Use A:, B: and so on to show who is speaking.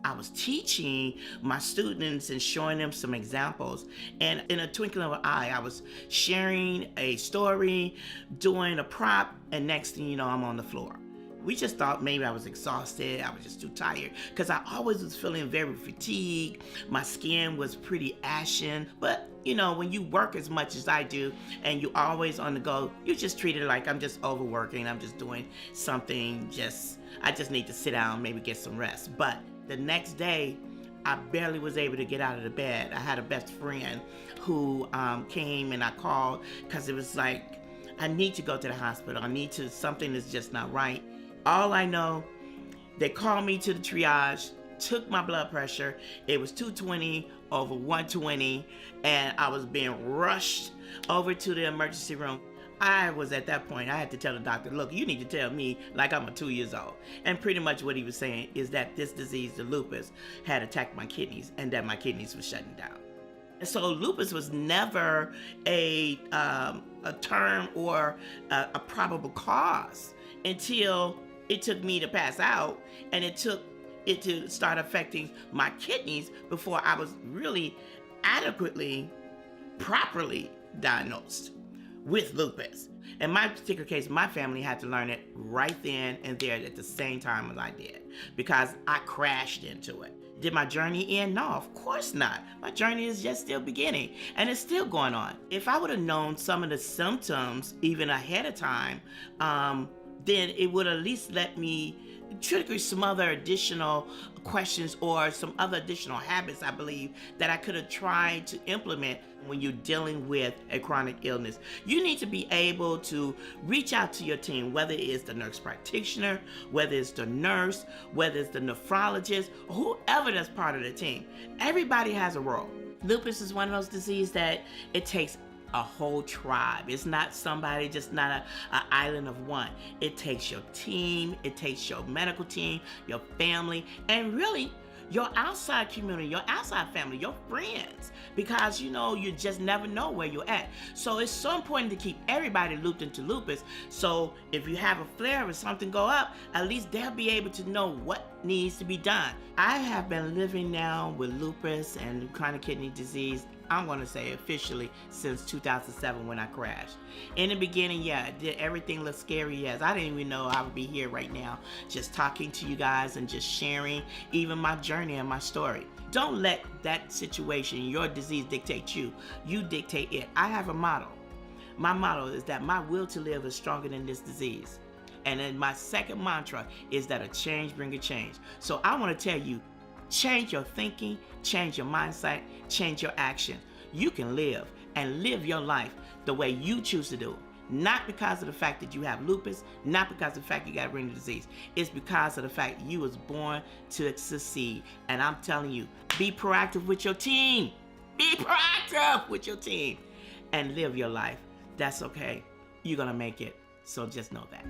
A: I was teaching my students and showing them some examples. And in a twinkling of an eye, I was sharing a story, doing a prop, and next thing you know, I'm on the floor. We just thought maybe I was exhausted, I was just too tired, because I always was feeling very fatigued. My skin was pretty ashen, but you know, when you work as much as I do, and you always on the go, you just treat it like I'm just overworking, I'm just doing something, I just need to sit down, maybe get some rest. But the next day, I barely was able to get out of the bed. I had a best friend who came and I called, because it was like, I need to go to the hospital, something is just not right. All I know, they called me to the triage, took my blood pressure. It was 220 over 120, and I was being rushed over to the emergency room. I was at that point, I had to tell the doctor, look, you need to tell me like I'm 2 years old. And pretty much what he was saying is that this disease, the lupus, had attacked my kidneys and that my kidneys were shutting down. And so lupus was never a term or a probable cause until it took me to pass out, and it took it to start affecting my kidneys before I was really adequately, properly diagnosed with lupus. In my particular case, my family had to learn it right then and there at the same time as I did, because I crashed into it. Did my journey end? No, of course not. My journey is just still beginning, and it's still going on. If I would have known some of the symptoms even ahead of time, then it would at least let me trigger some other additional questions or some other additional habits, I believe, that I could have tried to implement when you're dealing with a chronic illness. You need to be able to reach out to your team, whether it's the nurse practitioner, whether it's the nurse, whether it's the nephrologist, whoever that's part of the team. Everybody has a role. Lupus is one of those diseases that it takes a whole tribe. It's not somebody, just not an island of one. It takes your team, it takes your medical team, your family, and really your outside community, your outside family, your friends, because you know, you just never know where you're at. So it's so important to keep everybody looped into lupus. So if you have a flare or something go up, at least they'll be able to know what needs to be done. I have been living now with lupus and chronic kidney disease, I'm gonna say officially, since 2007 when I crashed. In the beginning, yeah, did everything look scary? Yes, I didn't even know I would be here right now, just talking to you guys and just sharing even my journey and my story. Don't let that situation, your disease, dictate you. You dictate it. I have a motto. My motto is that my will to live is stronger than this disease. And then my second mantra is that a change bring a change. So I wanna tell you, change your thinking, change your mindset, change your action. You can live and live your life the way you choose to do it. Not because of the fact that you have lupus, not because of the fact you got renal disease. It's because of the fact you was born to succeed. And I'm telling you, be proactive with your team. Be proactive with your team and live your life. That's okay. You're gonna make it. So just know that.